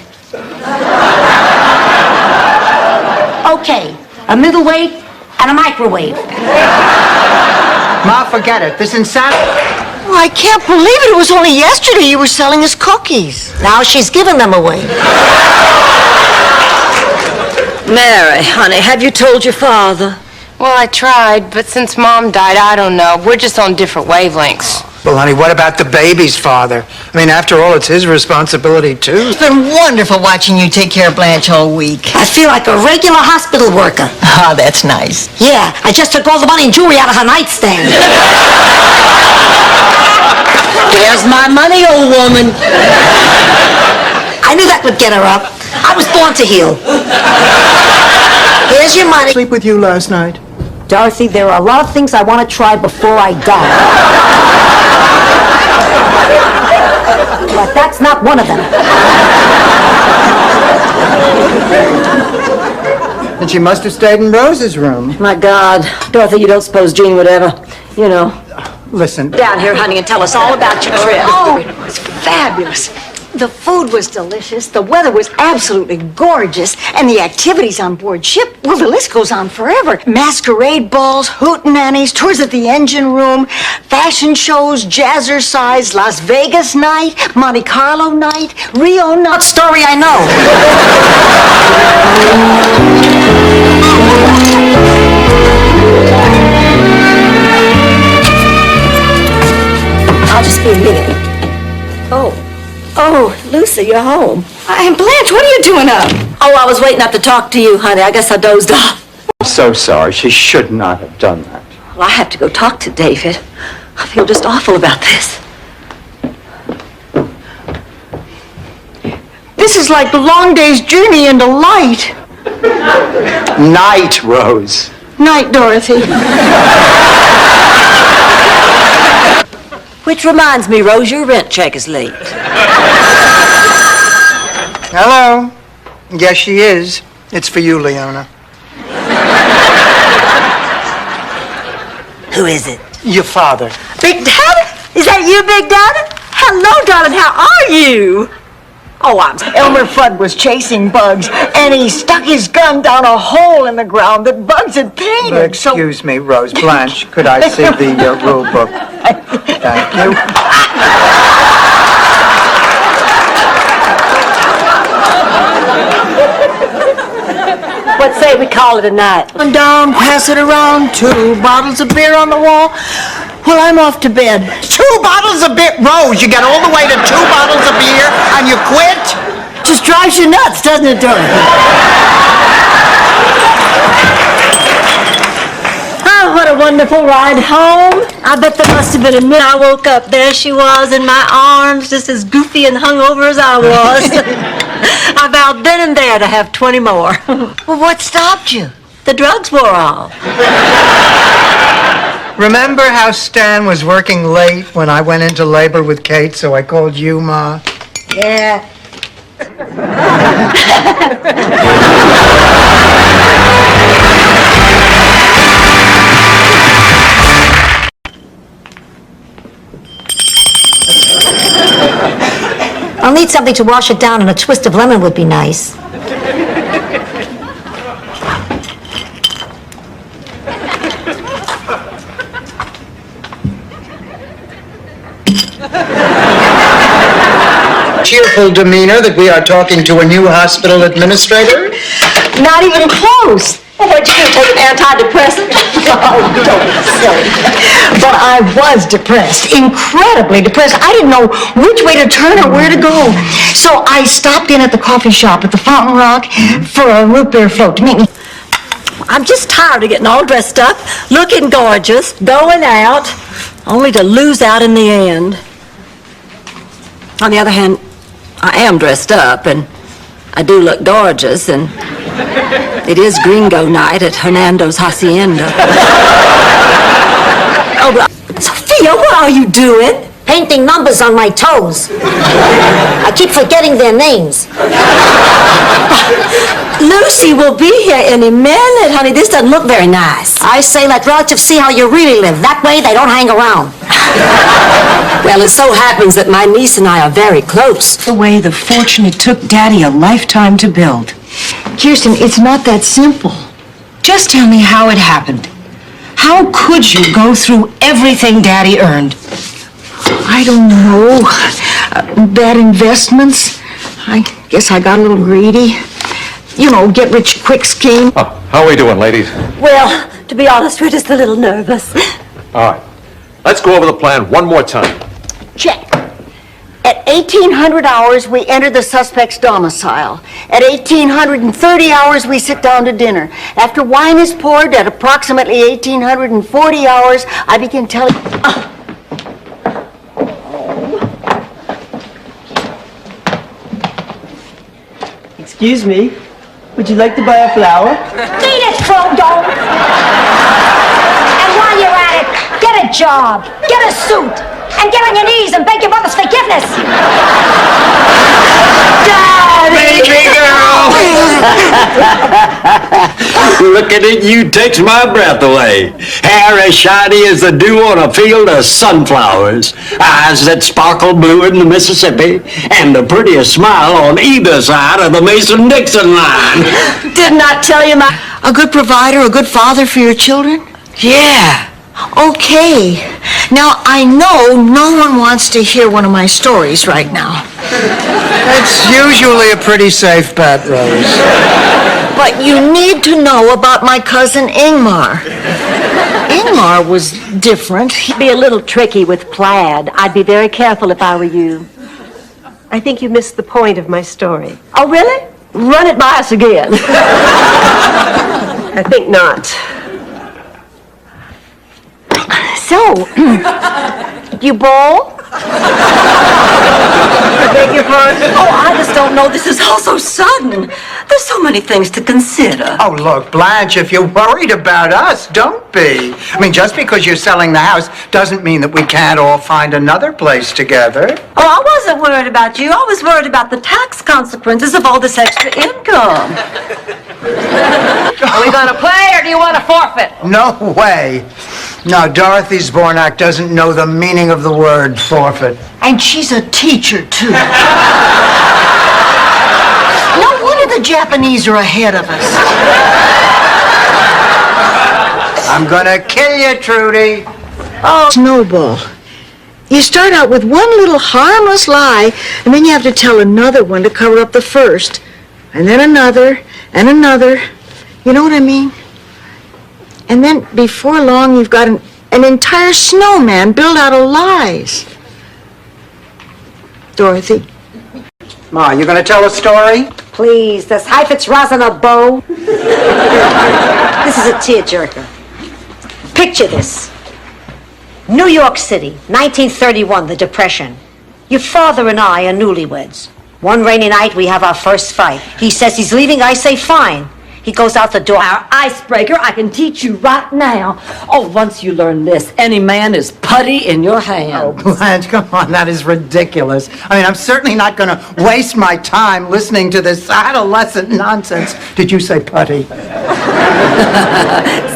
Okay, a middleweight and a microwave. Ma, forget it. This insanity... Oh, I can't believe it. It was only yesterday you were selling us cookies. Now she's giving them away. Mary, honey, have you told your father? Well, I tried, but since Mom died, I don't know. We're just on different wavelengths. Well, honey, what about the baby's father? I mean, after all, it's his responsibility, too. It's been wonderful watching you take care of Blanche all week. I feel like a regular hospital worker. Ah, that's nice. Yeah, I just took all the money and jewelry out of her nightstand. There's my money, old woman. I knew that would get her up. I was born to heal. Here's your money. Sleep with you last night? Dorothy, there are a lot of things I want to try before I die. But that's not one of them. And she must have stayed in Rose's room. My God, Dorothy, you don't suppose Jean would ever, you know... Listen. Down here, honey, and tell us all about your trip. Oh, it was fabulous. The food was delicious, the weather was absolutely gorgeous, and the activities on board ship, well, the list goes on forever. Masquerade balls, hootenannies, tours at the engine room, fashion shows, jazzercise, Las Vegas night, Monte Carlo night, Rio night. What story I know? I'll just be a minute. Oh, Lucy, you're home. And Blanche, what are you doing up? Oh, I was waiting up to talk to you, honey. I guess I dozed off. I'm so sorry. She should not have done that. Well, I have to go talk to David. I feel just awful about this. This is like the long day's journey into light. Night, Rose. Night, Dorothy. Which reminds me, Rose, your rent check is late. Hello. Yes, she is. It's for you, Leona. Who is it? Your father. Big Daddy? Is that you, Big Daddy? Hello, darling. How are you? Oh, Elmer Fudd was chasing Bugs, and he stuck his gun down a hole in the ground that Bugs had painted. Excuse me, Rose. Blanche, could I see the rule book? Thank you. What say we call it a night? And down, pass it around, 2 bottles of beer on the wall. Well, I'm off to bed. 2 bottles of beer? Rose, you got all the way to 2 bottles of beer and you quit? Just drives you nuts, doesn't it, Dorothy? Oh, what a wonderful ride home. I bet there must have been a minute I woke up. There she was in my arms, just as goofy and hungover as I was. I vowed then and there to have 20 more. Well, what stopped you? The drugs wore off. Remember how Stan was working late when I went into labor with Kate, so I called you, Ma? Yeah. I'll need something to wash it down, and a twist of lemon would be nice. Cheerful demeanor that we are talking to a new hospital administrator? Not even close. Well, what you do, take an antidepressant? Oh, don't be silly. But I was depressed, incredibly depressed. I didn't know which way to turn or where to go. So I stopped in at the coffee shop at the Fountain Rock for a root beer float to meet me. I'm just tired of getting all dressed up, looking gorgeous, going out, only to lose out in the end. On the other hand, I am dressed up, and I do look gorgeous, and it is Gringo night at Hernando's Hacienda. Oh, but Sophia, what are you doing? Painting numbers on my toes. I keep forgetting their names. Lucy will be here any minute, honey. This doesn't look very nice. I say let relatives see how you really live. That way they don't hang around. Well, it so happens that my niece and I are very close. The way the fortune it took Daddy a lifetime to build. Kirsten, it's not that simple. Just tell me how it happened. How could you go through everything Daddy earned? I don't know. Bad investments. I guess I got a little greedy. You know, get-rich-quick scheme. Oh, how are we doing, ladies? Well, to be honest, we're just a little nervous. All right. Let's go over the plan one more time. Check. At 1,800 hours, we enter the suspect's domicile. At 1,830 hours, we sit down to dinner. After wine is poured, at approximately 1,840 hours, I begin telling... Excuse me, would you like to buy a flower? Beat it, Frodo! And while you're at it, get a job, get a suit, and get on your knees and beg your mother's forgiveness. Baby girl! Looking at you takes my breath away. Hair as shiny as the dew on a field of sunflowers. Eyes that sparkle blue in the Mississippi. And the prettiest smile on either side of the Mason-Dixon line. Didn't I tell you a good provider, a good father for your children? Yeah. Okay. Now, I know no one wants to hear one of my stories right now. That's usually a pretty safe bet, Rose. But you need to know about my cousin Ingmar. Ingmar was different. He'd be a little tricky with plaid. I'd be very careful if I were you. I think you missed the point of my story. Oh, really? Run it by us again. I think not. So, you bowl? I beg your pardon? Oh, I just don't know. This is all so sudden. There's so many things to consider. Oh, look, Blanche, if you're worried about us, don't be. I mean, just because you're selling the house doesn't mean that we can't all find another place together. Oh, I wasn't worried about you. I was worried about the tax consequences of all this extra income. Are we going to play or do you want to forfeit? No way. No, Dorothy Zbornak doesn't know the meaning of the word forfeit. And she's a teacher, too. No wonder the Japanese are ahead of us. I'm gonna kill you, Trudy. Oh, Snowball. You start out with one little harmless lie, and then you have to tell another one to cover up the first. And then another, and another. You know what I mean? And then before long, you've got an entire snowman built out of lies. Dorothy? Ma, you gonna tell a story? Please, does Heifetz Rasen a bow? This is a tearjerker. Picture this. New York City, 1931, the Depression. Your father and I are newlyweds. One rainy night, we have our first fight. He says he's leaving, I say fine. He goes out the door. Our icebreaker, I can teach you right now. Oh, once you learn this, any man is putty in your hand. Oh, Blanche, come on, that is ridiculous. I mean, I'm certainly not going to waste my time listening to this adolescent nonsense. Did you say putty?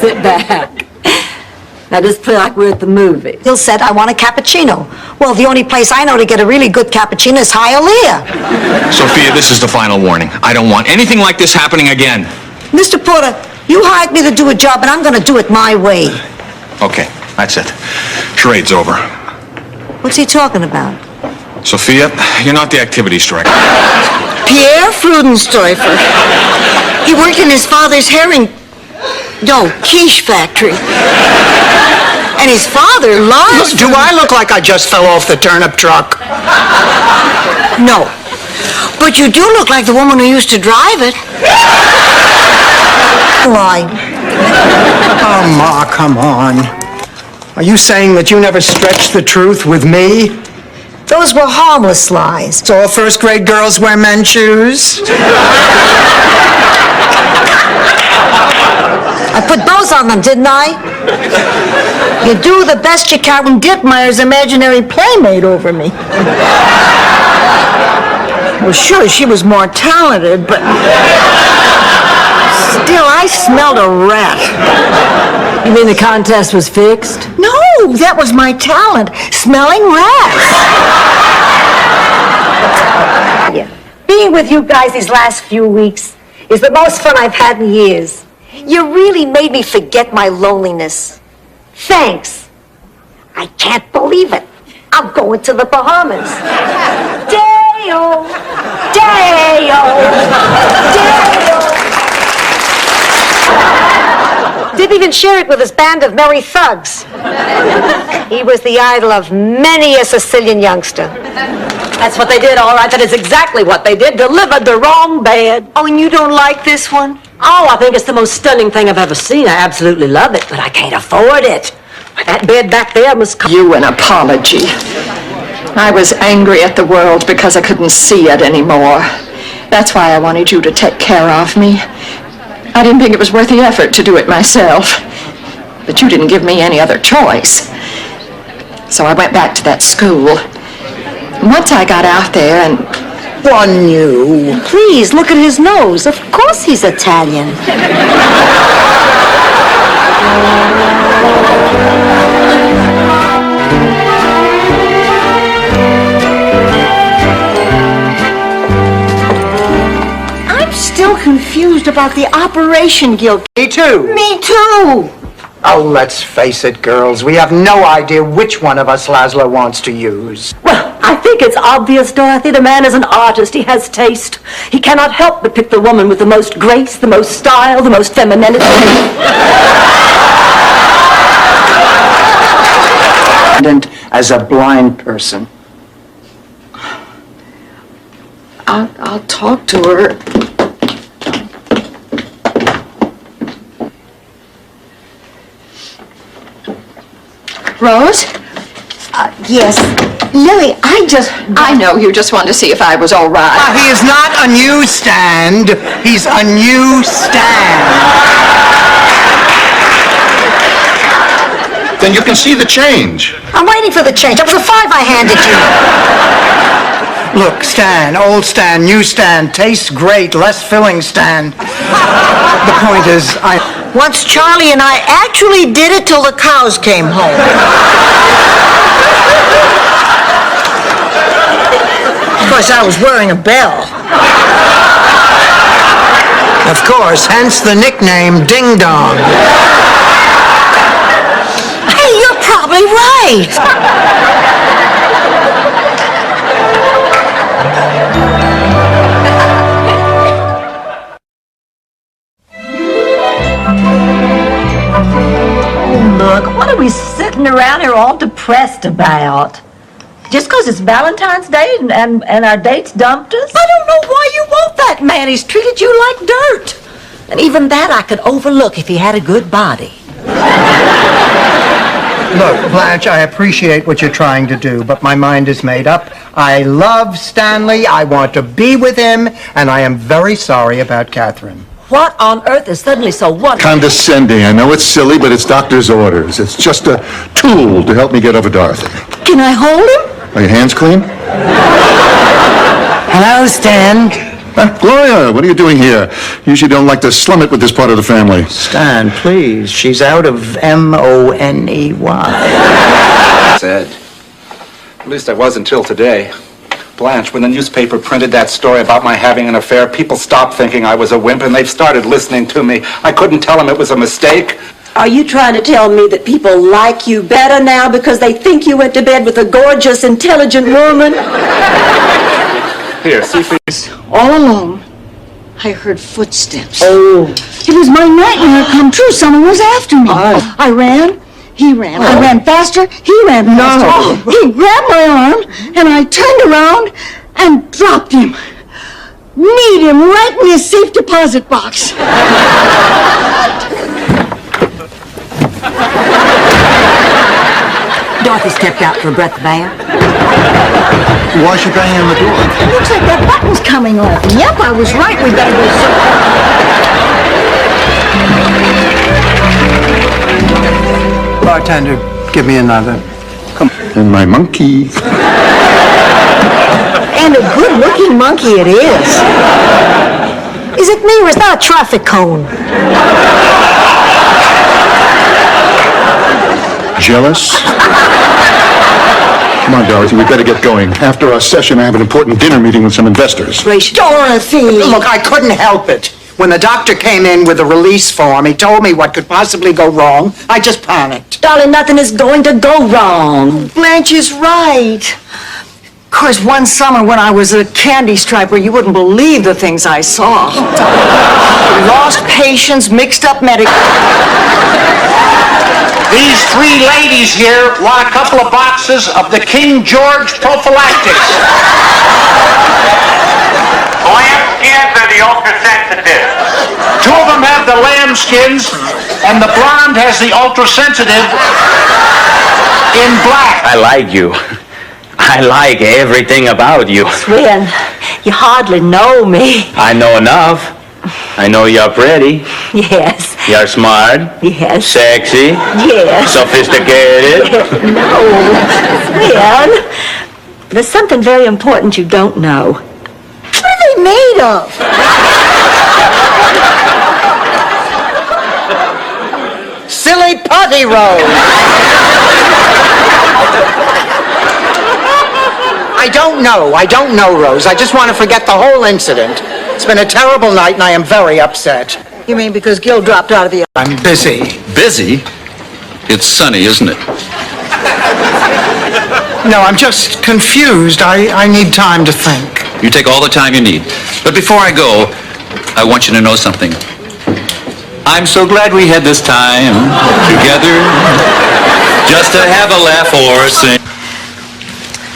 Sit back. Now, just play like we're at the movie. Bill said, I want a cappuccino. Well, the only place I know to get a really good cappuccino is Hialeah. Sophia, this is the final warning. I don't want anything like this happening again. Mr. Porter, you hired me to do a job, and I'm going to do it my way. Okay, that's it. Charade's over. What's he talking about? Sophia, you're not the activities director. Pierre Freudenstoifer. He worked in his father's quiche factory. And his father loves... Do I look like I just fell off the turnip truck? No. But you do look like the woman who used to drive it. Lie. Oh, Ma, come on. Are you saying that you never stretched the truth with me? Those were harmless lies. So all first-grade girls wear men's shoes? I put those on them, didn't I? You do the best you can when Dittmeyer's imaginary playmate over me. Well, sure, she was more talented, but... Still, I smelled a rat. You mean the contest was fixed? No, that was my talent, smelling rats. Yeah. Being with you guys these last few weeks is the most fun I've had in years. You really made me forget my loneliness. Thanks. I can't believe it. I'm going to the Bahamas. Day-o, day-o, day-o. Didn't even share it with his band of merry thugs. He was the idol of many a Sicilian youngster. That's what they did, all right. That is exactly what they did. Delivered the wrong bed. Oh, and you don't like this one? Oh, I think it's the most stunning thing I've ever seen. I absolutely love it, but I can't afford it. That bed back there must cost you an apology. I was angry at the world because I couldn't see it anymore. That's why I wanted you to take care of me. I didn't think it was worth the effort to do it myself. But you didn't give me any other choice. So I went back to that school. And once I got out there and... Won you. Please, look at his nose. Of course he's Italian. I'm still confused about the Operation Guild. Me too. Me too. Oh, let's face it, girls. We have no idea which one of us Laszlo wants to use. Well, I think it's obvious, Dorothy. The man is an artist. He has taste. He cannot help but pick the woman with the most grace, the most style, the most femininity. As a blind person. I'll talk to her. Rose? Yes. Lily, I know you just wanted to see if I was all right. He is not a newsstand. He's a newsstand. Then you can see the change. I'm waiting for the change. That was a $5 I handed you. Look, Stan, old Stan, new Stan, tastes great, less filling Stan. The point is, Once Charlie and I actually did it till the cows came home. Of course, I was wearing a bell. Of course, hence the nickname Ding Dong. Hey, you're probably right. Look, what are we sitting around here all depressed about? Just because it's Valentine's Day and our dates dumped us? I don't know why you want that man. He's treated you like dirt. And even that I could overlook if he had a good body. Look, Blanche, I appreciate what you're trying to do, but my mind is made up. I love Stanley, I want to be with him, and I am very sorry about Catherine. What on earth is suddenly so wonderful? Condescending. I know it's silly, but it's doctor's orders. It's just a tool to help me get over Dorothy. Can I hold him? Are your hands clean? Hello, Stan. Gloria, what are you doing here? Usually don't like to slum it with this part of the family. Stan, please. She's out of M-O-N-E-Y. Said. At least I was until today. Blanche, when the newspaper printed that story about my having an affair, people stopped thinking I was a wimp and they've started listening to me. I couldn't tell them it was a mistake. Are you trying to tell me that people like you better now because they think you went to bed with a gorgeous, intelligent woman? Here, see please. All along, I heard footsteps. Oh. It was my nightmare come true. Someone was after me. Oh. I ran. He ran. I ran faster. He ran faster. No. He grabbed my arm, and I turned around and dropped him. Kneed him right in his safe deposit box. Dorothy stepped out for a breath of air. Why is she banging on the door? It looks like that button's coming off. Yep, I was right. We better go. Bartender, give me another. Come and my monkey. And a good-looking monkey it is. Is it me or is that a traffic cone? Jealous? Come on, Dorothy, we better get going. After our session, I have an important dinner meeting with some investors. Dorothy! Look, I couldn't help it. When the doctor came in with a release form, he told me what could possibly go wrong. I just panicked. Darling, nothing is going to go wrong. Blanche is right. Of course, one summer when I was a candy striper, you wouldn't believe the things I saw. Lost patients, mixed up medic. These three ladies here want a couple of boxes of the King George prophylactics. Lambskins are the ultra-sensitive. Two of them have the lambskins, and the blonde has the ultra-sensitive in black. I like you. I like everything about you. Sven, you hardly know me. I know enough. I know you're pretty. Yes. You're smart. Yes. Sexy. Yes. Sophisticated. No. Sven, there's something very important you don't know. What are they made of? Silly putty roll! I don't know, Rose. I just want to forget the whole incident. It's been a terrible night and I am very upset. You mean because Gil dropped out of the... I'm busy. Busy? It's sunny, isn't it? No, I'm just confused. I need time to think. You take all the time you need. But before I go, I want you to know something. I'm so glad we had this time together, just to have a laugh or sing.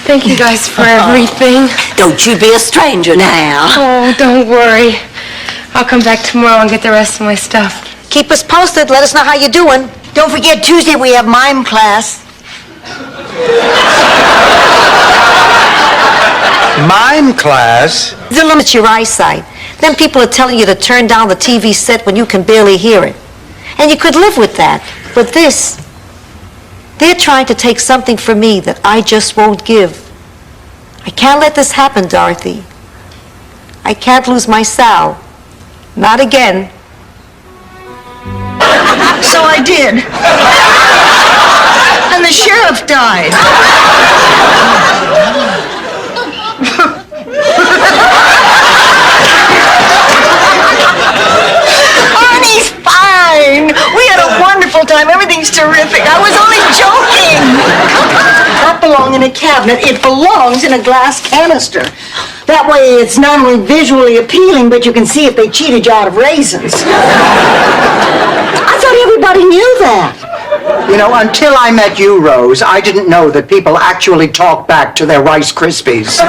Thank you guys for everything. Don't you be a stranger now. Oh, don't worry. I'll come back tomorrow and get the rest of my stuff. Keep us posted. Let us know how you're doing. Don't forget, Tuesday we have mime class. Mime class? It limits your eyesight. Then people are telling you to turn down the TV set when you can barely hear it. And you could live with that. But this, they're trying to take something from me that I just won't give. I can't let this happen, Dorothy. I can't lose my Sal. Not again. So I did. And the sheriff died. Arnie's fine. We had a wonderful time. Everything's terrific. I was only joking. That belongs in a cabinet. It belongs in a glass canister. That way it's not only visually appealing, but you can see if they cheated you out of raisins. I thought everybody knew that. You know, until I met you, Rose, I didn't know that people actually talk back to their Rice Krispies.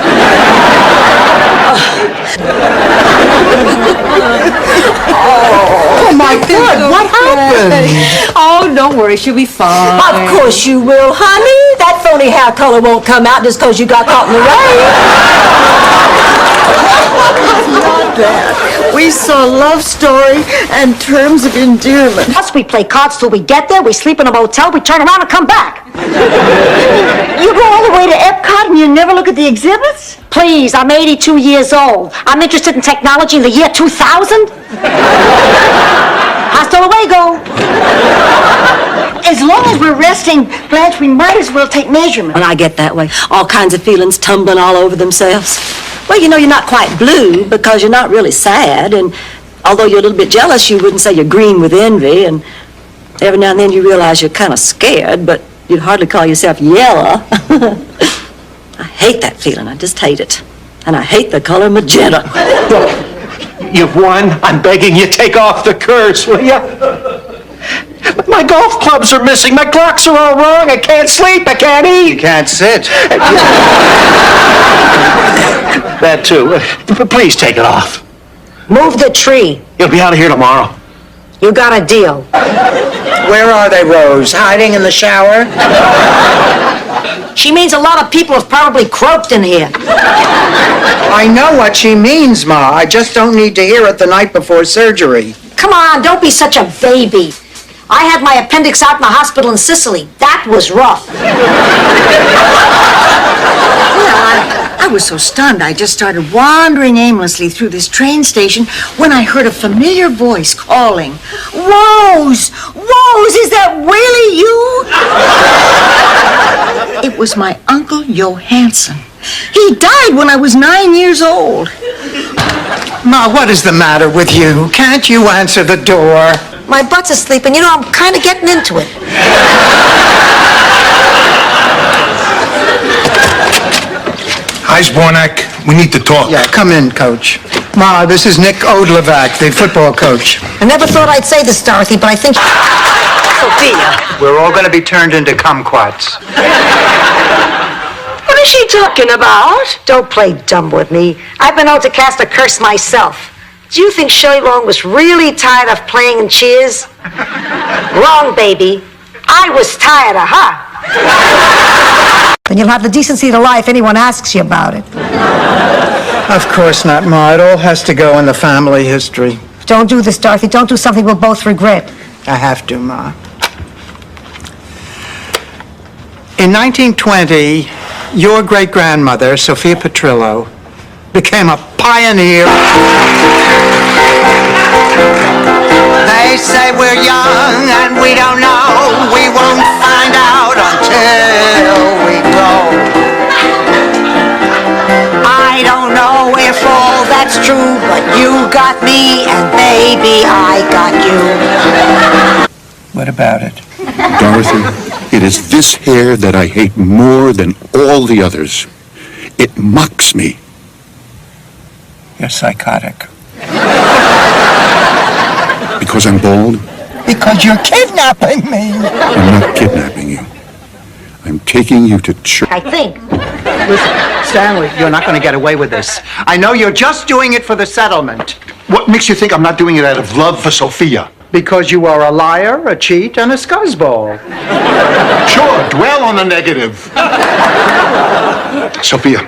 Oh, my God, what happened? Oh, don't worry, she'll be fine. Of course you will, honey. That phony hair color won't come out just because you got caught in the rain. Not that. We saw love story and terms of endearment. Plus, we play cards till we get there, we sleep in a motel, we turn around and come back. You go all the way to Epcot and you never look at the exhibits? Please, I'm 82 years old. I'm interested in technology in the year 2000. Hasta luego. As long as we're resting, Blanche, we might as well take measurements. When I get that way, all kinds of feelings tumbling all over themselves. Well, you know, you're not quite blue because you're not really sad, and although you're a little bit jealous, you wouldn't say you're green with envy, and every now and then you realize you're kind of scared, but you'd hardly call yourself yellow. I hate that feeling. I just hate it. And I hate the color magenta. Look, you've won. I'm begging you, take off the curse, will you? My golf clubs are missing. My clocks are all wrong. I can't sleep. I can't eat. You can't sit. That too. Please take it off. Move the tree. You'll be out of here tomorrow. You got a deal. Where are they, Rose? Hiding in the shower? She means a lot of people have probably croaked in here. I know what she means, Ma. I just don't need to hear it the night before surgery. Come on, don't be such a baby. I had my appendix out in the hospital in Sicily. That was rough. Well, I was so stunned, I just started wandering aimlessly through this train station when I heard a familiar voice calling, Rose! Rose, is that really you? It was my Uncle Johansson. He died when I was 9 years old. Ma, what is the matter with you? Can't you answer the door? My butt's asleep, and you know, I'm kind of getting into it. Eisbornak, we need to talk. Yeah, come in, Coach. Ma, this is Nick Odlevac, the football coach. I never thought I'd say this, Dorothy, but I think... Sophia. We're all going to be turned into kumquats. What is she talking about? Don't play dumb with me. I've been out to cast a curse myself. Do you think Shelley Long was really tired of playing in Cheers? Wrong, baby. I was tired of her. Then you'll have the decency to lie if anyone asks you about it. Of course not, Ma. It all has to go in the family history. Don't do this, Dorothy. Don't do something we'll both regret. I have to, Ma. In 1920, your great-grandmother, Sophia Petrillo, became a pioneer. They say we're young and we don't know. We won't find out until we grow. I don't know if all that's true, but you got me, and baby, I got you. What about it? Dorothy, it is this hair that I hate more than all the others. It mocks me. You're psychotic. Because I'm bald? Because you're kidnapping me. I'm not kidnapping you. I'm taking you to church. I think. Listen, Stanley, you're not going to get away with this. I know you're just doing it for the settlement. What makes you think I'm not doing it out of love for Sophia? Because you are a liar, a cheat, and a scuzzball. Sure, dwell on the negative. Sophia,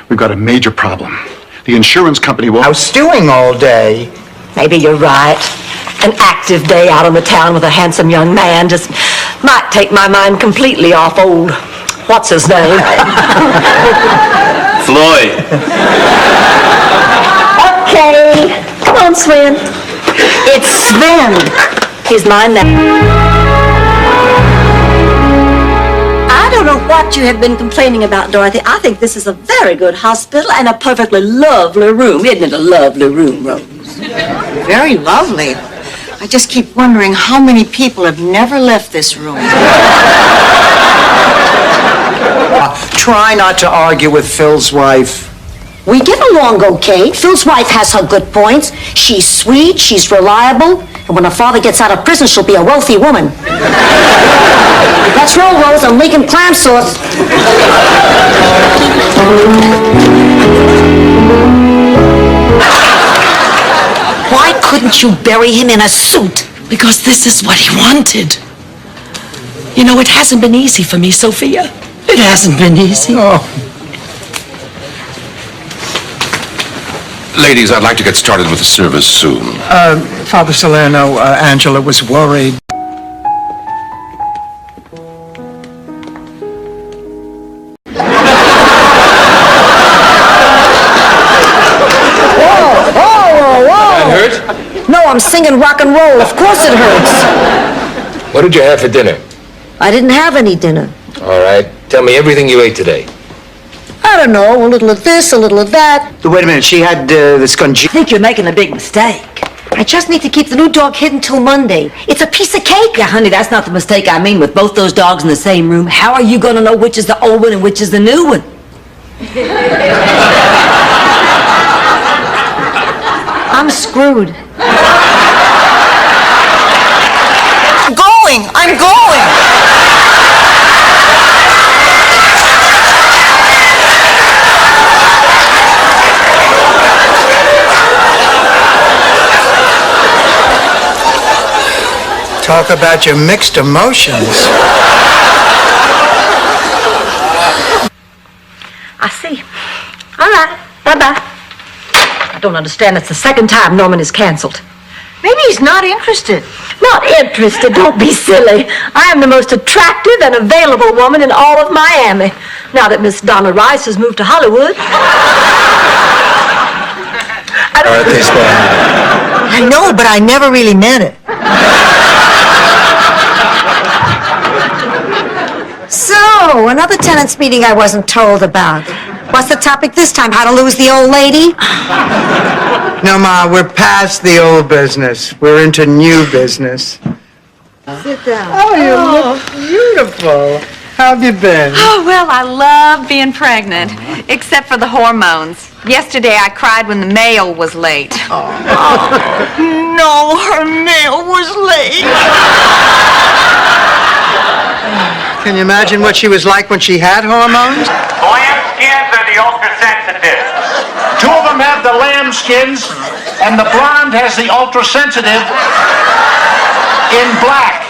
we've got a major problem. The insurance company will... I was stewing all day. Maybe you're right. An active day out on the town with a handsome young man just might take my mind completely off old... What's his name? Floyd. Okay. Come on, Sven. It's Sven. He's mine now. I don't know what you have been complaining about, Dorothy. I think this is a very good hospital and a perfectly lovely room. Isn't it a lovely room, Rose? Very lovely. I just keep wondering how many people have never left this room. Try not to argue with Phil's wife. We get along okay. Phil's wife has her good points. She's sweet, she's reliable, and when her father gets out of prison, she'll be a wealthy woman. Let's roll, Rose. I'm leaking clam sauce. Why couldn't you bury him in a suit? Because this is what he wanted. You know, it hasn't been easy for me, Sophia. It hasn't been easy. Oh. Ladies, I'd like to get started with the service soon. Father Salerno, Angela was worried. That hurt? No, I'm singing rock and roll. Of course it hurts. What did you have for dinner? I didn't have any dinner. All right. Tell me everything you ate today. I don't know, a little of this, a little of that. Wait a minute, she had this I think you're making a big mistake. I just need to keep the new dog hidden till Monday. It's a piece of cake. Yeah, honey, that's not the mistake I mean. With both those dogs in the same room, how are you going to know which is the old one and which is the new one? I'm screwed. I'm going! Talk about your mixed emotions. I see. All right. Bye-bye. I don't understand. It's the second time Norman is canceled. Maybe he's not interested. Not interested. Don't be silly. I am the most attractive and available woman in all of Miami. Now that Miss Donna Rice has moved to Hollywood. I know, but I never really meant it. So, another tenants meeting I wasn't told about. What's the topic this time? How to lose the old lady? No, Ma, we're past the old business. We're into new business. Sit down. Oh, you look beautiful. How have you been? Oh, well, I love being pregnant, except for the hormones. Yesterday, I cried when the mail was late. No, her mail was late. Can you imagine what she was like when she had hormones? Lamb skins are the ultra-sensitive. Two of them have the lamb skins, and the blonde has the ultra-sensitive in black.